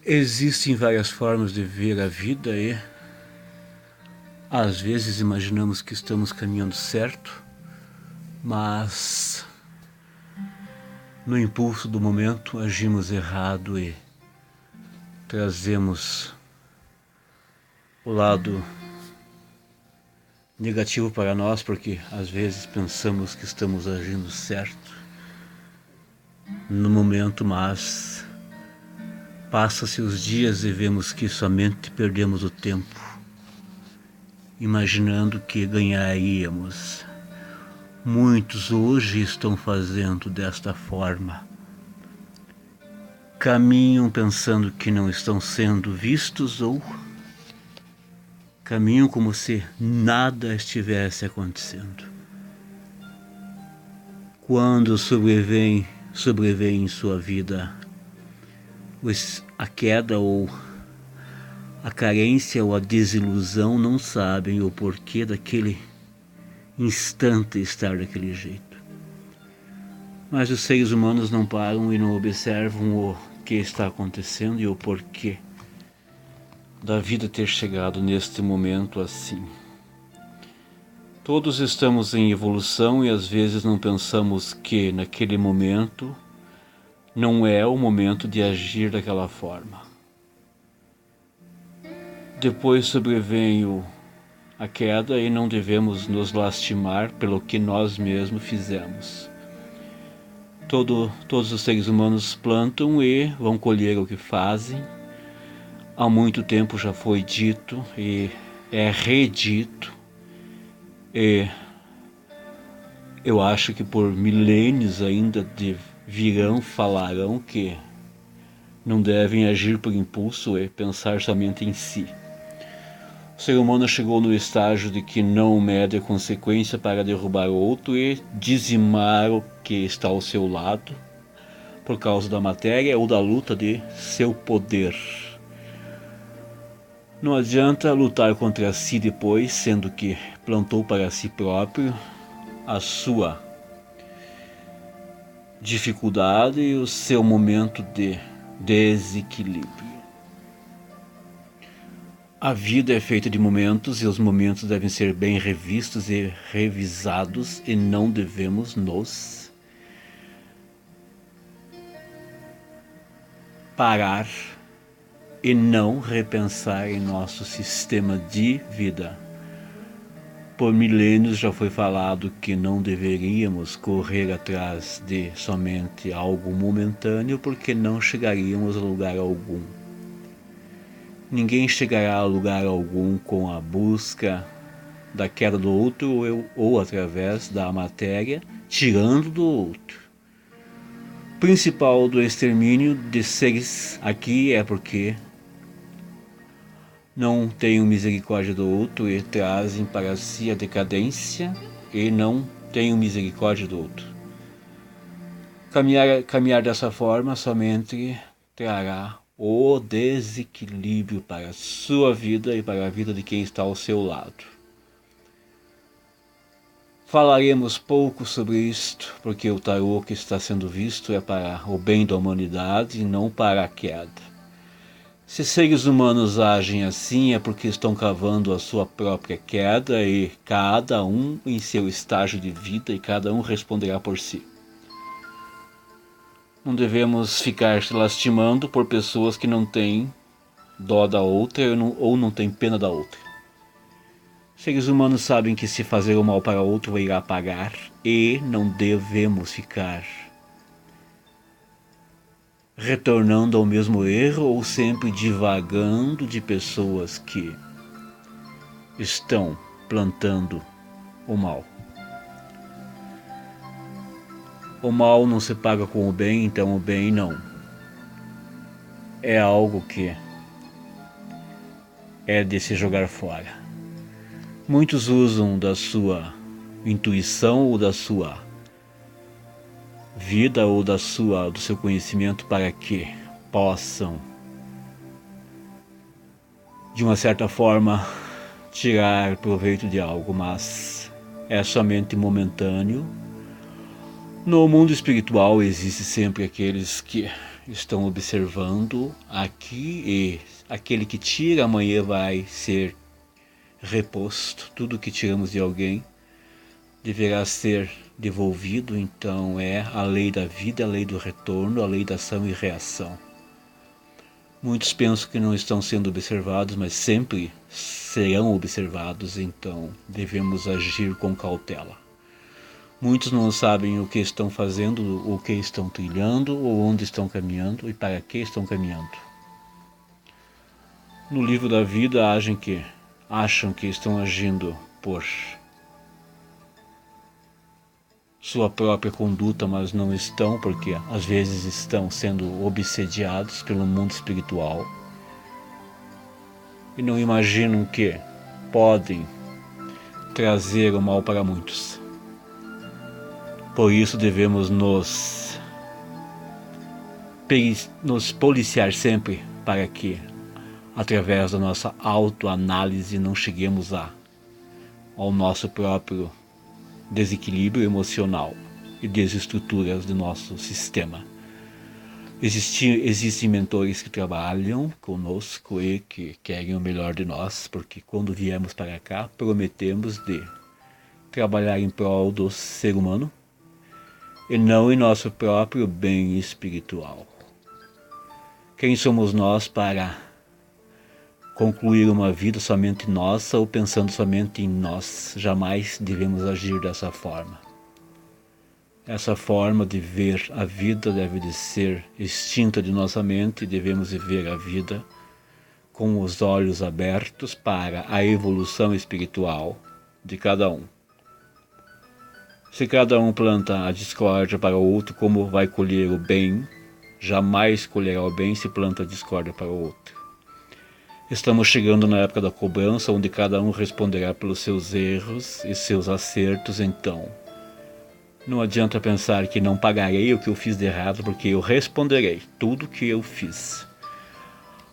Existem várias formas de ver a vida e às vezes imaginamos que estamos caminhando certo, mas no impulso do momento agimos errado e trazemos o lado negativo para nós, porque às vezes pensamos que estamos agindo certo no momento, mas passa-se os dias e vemos que somente perdemos o tempo, imaginando que ganharíamos. Muitos hoje estão fazendo desta forma. Caminham pensando que não estão sendo vistos ou caminham como se nada estivesse acontecendo. Quando sobrevém em sua vida a queda ou a carência ou a desilusão, não sabem o porquê daquele instante estar daquele jeito. Mas os seres humanos não param e não observam o que está acontecendo e o porquê da vida ter chegado neste momento assim. Todos estamos em evolução e às vezes não pensamos que naquele momento não é o momento de agir daquela forma. Depois sobrevém a queda e não devemos nos lastimar pelo que nós mesmos fizemos. Todos os seres humanos plantam e vão colher o que fazem. Há muito tempo já foi dito e é redito. E eu acho que por milênios ainda falarão que não devem agir por impulso e pensar somente em si. O ser humano chegou no estágio de que não mede a consequência para derrubar o outro e dizimar o que está ao seu lado por causa da matéria ou da luta de seu poder. Não adianta lutar contra si depois, sendo que plantou para si próprio a sua dificuldade e o seu momento de desequilíbrio. A vida é feita de momentos e os momentos devem ser bem revistos e revisados e não devemos nos parar e não repensar em nosso sistema de vida. Por milênios já foi falado que não deveríamos correr atrás de somente algo momentâneo porque não chegaríamos a lugar algum. Ninguém chegará a lugar algum com a busca da queda do outro ou através da matéria, tirando do outro. O principal do extermínio de seres aqui é porque não tenham misericórdia do outro e trazem para si a decadência e não tenham misericórdia do outro. Caminhar dessa forma somente trará o desequilíbrio para a sua vida e para a vida de quem está ao seu lado. Falaremos pouco sobre isto, porque o tarô que está sendo visto é para o bem da humanidade e não para a queda. Se seres humanos agem assim é porque estão cavando a sua própria queda e cada um em seu estágio de vida e cada um responderá por si. Não devemos ficar se lastimando por pessoas que não têm dó da outra ou não têm pena da outra. Seres humanos sabem que se fazer o mal para outro irá pagar e não devemos ficar retornando ao mesmo erro ou sempre divagando de pessoas que estão plantando o mal. O mal não se paga com o bem, então o bem não. É algo que é de se jogar fora. Muitos usam da sua intuição ou da sua vida ou do seu conhecimento para que possam, de uma certa forma, tirar proveito de algo, mas é somente momentâneo. No mundo espiritual existe sempre aqueles que estão observando aqui e aquele que tira amanhã vai ser reposto. Tudo que tiramos de alguém deverá ser devolvido, então é a lei da vida, a lei do retorno, a lei da ação e reação. Muitos pensam que não estão sendo observados, mas sempre serão observados, então devemos agir com cautela. Muitos não sabem o que estão fazendo, o que estão trilhando, ou onde estão caminhando e para que estão caminhando. No livro da vida acham que estão agindo por sua própria conduta, mas não estão, porque às vezes estão sendo obsediados pelo mundo espiritual e não imaginam que podem trazer o mal para muitos. Por isso devemos nos policiar sempre para que, através da nossa autoanálise, não cheguemos ao nosso próprio desequilíbrio emocional e desestruturas do nosso sistema. Existem mentores que trabalham conosco e que querem o melhor de nós, porque quando viemos para cá, prometemos de trabalhar em prol do ser humano e não em nosso próprio bem espiritual. Quem somos nós para concluir uma vida somente nossa ou pensando somente em nós? Jamais devemos agir dessa forma. Essa forma de ver a vida deve de ser extinta de nossa mente e devemos viver a vida com os olhos abertos para a evolução espiritual de cada um. Se cada um planta a discórdia para o outro, como vai colher o bem? Jamais colherá o bem se planta a discórdia para o outro. Estamos chegando na época da cobrança, onde cada um responderá pelos seus erros e seus acertos, então não adianta pensar que não pagarei o que eu fiz de errado, porque eu responderei tudo o que eu fiz.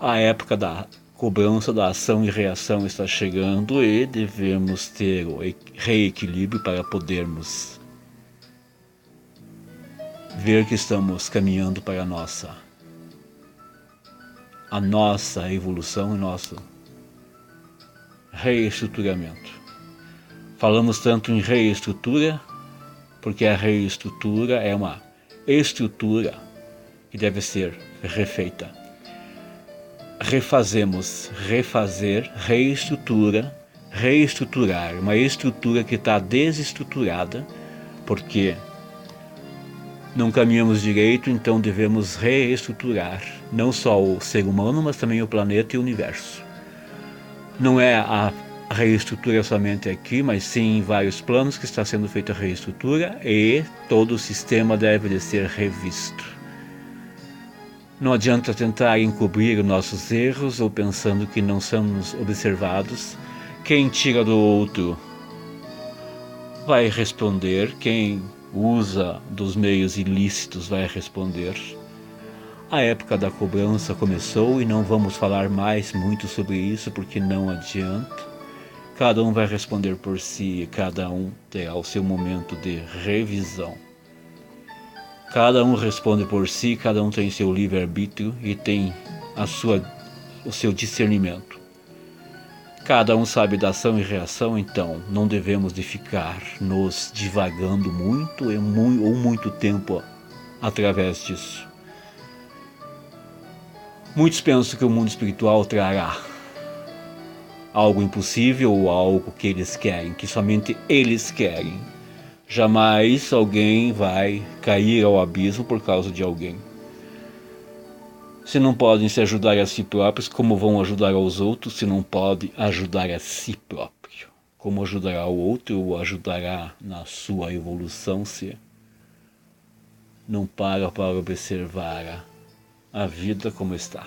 A época da cobrança, da ação e reação está chegando e devemos ter o reequilíbrio para podermos ver que estamos caminhando para a nossa evolução e nosso reestruturamento. Falamos tanto em reestrutura, porque a reestrutura é uma estrutura que deve ser refeita. Refazemos, refazer, reestruturar, uma estrutura que está desestruturada, porque não caminhamos direito, então devemos reestruturar, não só o ser humano, mas também o planeta e o universo. Não é a reestrutura somente aqui, mas sim em vários planos que está sendo feita a reestrutura e todo o sistema deve de ser revisto. Não adianta tentar encobrir nossos erros ou pensando que não somos observados. Quem tira do outro vai responder, quem usa dos meios ilícitos vai responder. A época da cobrança começou e não vamos falar mais muito sobre isso porque não adianta. Cada um vai responder por si e cada um terá o seu momento de revisão. Cada um responde por si, cada um tem seu livre-arbítrio e tem o seu discernimento. Cada um sabe da ação e reação, então não devemos de ficar nos divagando muito ou muito tempo através disso. Muitos pensam que o mundo espiritual trará algo impossível ou algo que eles querem, que somente eles querem. Jamais alguém vai cair ao abismo por causa de alguém. Se não podem se ajudar a si próprios, como vão ajudar aos outros se não podem ajudar a si próprio? Como ajudará o outro ou ajudará na sua evolução se não para observar a vida como está?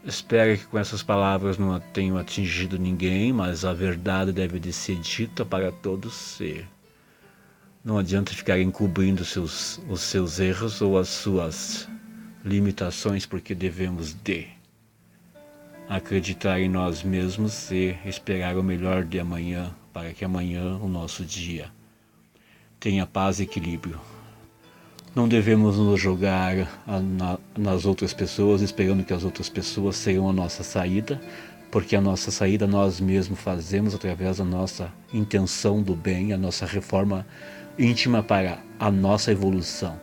Espero que com essas palavras não tenham atingido ninguém, mas a verdade deve de ser dita para todos e não adianta ficar encobrindo os seus erros ou as suas limitações, porque devemos de acreditar em nós mesmos e esperar o melhor de amanhã, para que amanhã o nosso dia tenha paz e equilíbrio. Não devemos nos jogar nas outras pessoas, esperando que as outras pessoas sejam a nossa saída, porque a nossa saída nós mesmos fazemos através da nossa intenção do bem, a nossa reforma íntima para a nossa evolução.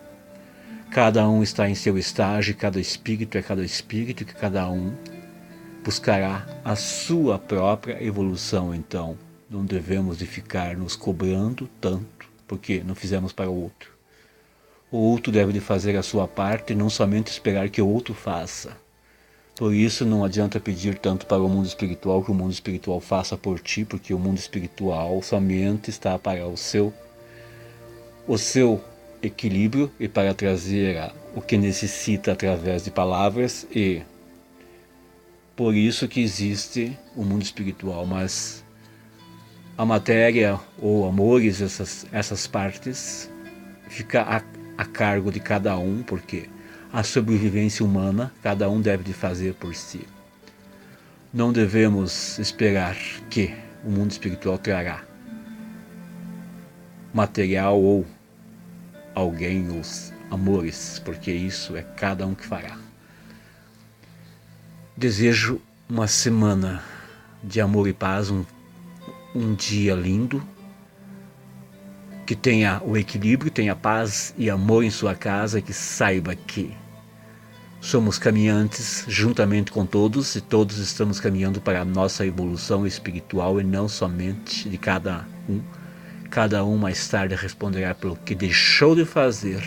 Cada um está em seu estágio, cada espírito é cada espírito, que cada um buscará a sua própria evolução. Então, não devemos de ficar nos cobrando tanto, porque não fizemos para o outro. O outro deve de fazer a sua parte e não somente esperar que o outro faça. Por isso não adianta pedir tanto para o mundo espiritual que o mundo espiritual faça por ti, porque o mundo espiritual somente está para o seu equilíbrio e para trazer o que necessita através de palavras, e por isso que existe o mundo espiritual. Mas a matéria ou amores, essas partes, fica a cargo de cada um, porque a sobrevivência humana cada um deve de fazer por si. Não devemos esperar que o mundo espiritual trará material ou alguém, os amores, porque isso é cada um que fará. Desejo uma semana de amor e paz, um dia lindo, que tenha o equilíbrio, tenha paz e amor em sua casa, que saiba que somos caminhantes juntamente com todos e todos estamos caminhando para a nossa evolução espiritual e não somente de cada um. Cada um mais tarde responderá pelo que deixou de fazer.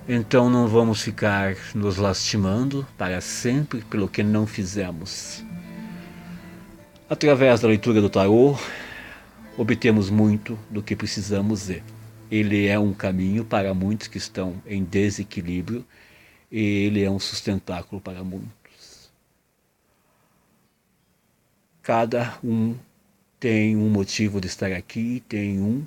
Então não vamos ficar nos lastimando para sempre pelo que não fizemos. Através da leitura do tarô, obtemos muito do que precisamos e ele é um caminho para muitos que estão em desequilíbrio e ele é um sustentáculo para muitos. Cada um tem um motivo de estar aqui, tem um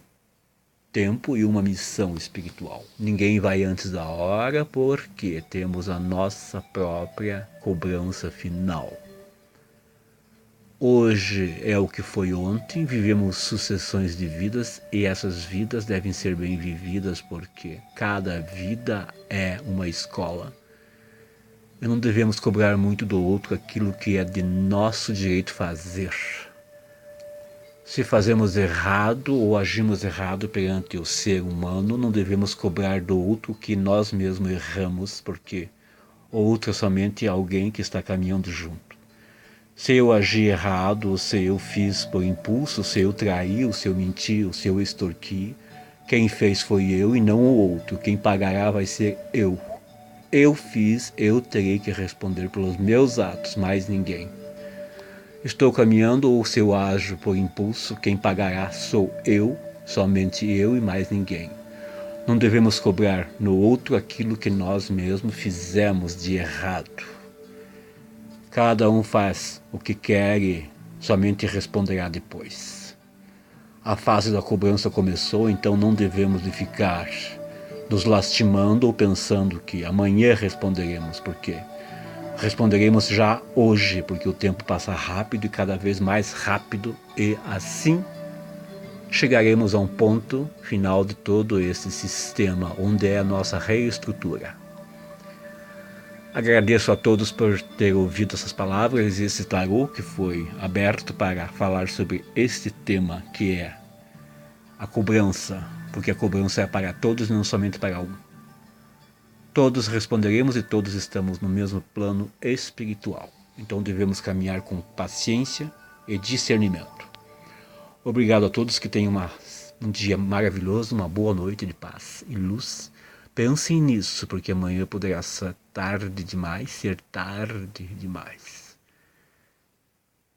tempo e uma missão espiritual. Ninguém vai antes da hora porque temos a nossa própria cobrança final. Hoje é o que foi ontem, vivemos sucessões de vidas e essas vidas devem ser bem vividas porque cada vida é uma escola. E não devemos cobrar muito do outro aquilo que é de nosso direito fazer. Se fazemos errado ou agimos errado perante o ser humano, não devemos cobrar do outro que nós mesmos erramos, porque o outro é somente alguém que está caminhando junto. Se eu agi errado, se eu fiz por impulso, se eu traí, se eu menti, se eu extorqui, quem fez foi eu e não o outro. Quem pagará vai ser eu. Eu fiz, eu terei que responder pelos meus atos, mais ninguém. Estou caminhando ou se eu ajo por impulso, quem pagará sou eu, somente eu e mais ninguém. Não devemos cobrar no outro aquilo que nós mesmos fizemos de errado. Cada um faz o que quer e somente responderá depois. A fase da cobrança começou, então não devemos de ficar nos lastimando ou pensando que amanhã responderemos, porque responderemos já hoje, porque o tempo passa rápido e cada vez mais rápido, e assim chegaremos a um ponto final de todo esse sistema, onde é a nossa reestrutura. Agradeço a todos por ter ouvido essas palavras e esse tarô que foi aberto para falar sobre este tema, que é a cobrança, porque a cobrança é para todos e não somente para um. Todos responderemos e todos estamos no mesmo plano espiritual. Então devemos caminhar com paciência e discernimento. Obrigado a todos, que tenham um dia maravilhoso, uma boa noite de paz e luz. Pensem nisso, porque amanhã poderá ser tarde demais.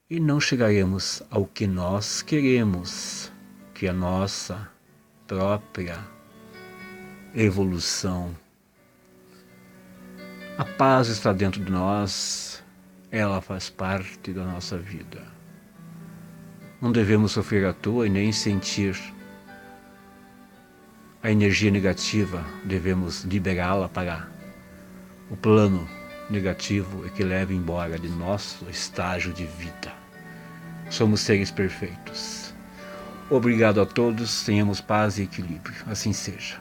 E não chegaremos ao que nós queremos, que é a nossa própria evolução. A paz está dentro de nós, ela faz parte da nossa vida. Não devemos sofrer à toa e nem sentir a energia negativa, devemos liberá-la para o plano negativo e que leve embora de nosso estágio de vida. Somos seres perfeitos. Obrigado a todos, tenhamos paz e equilíbrio. Assim seja.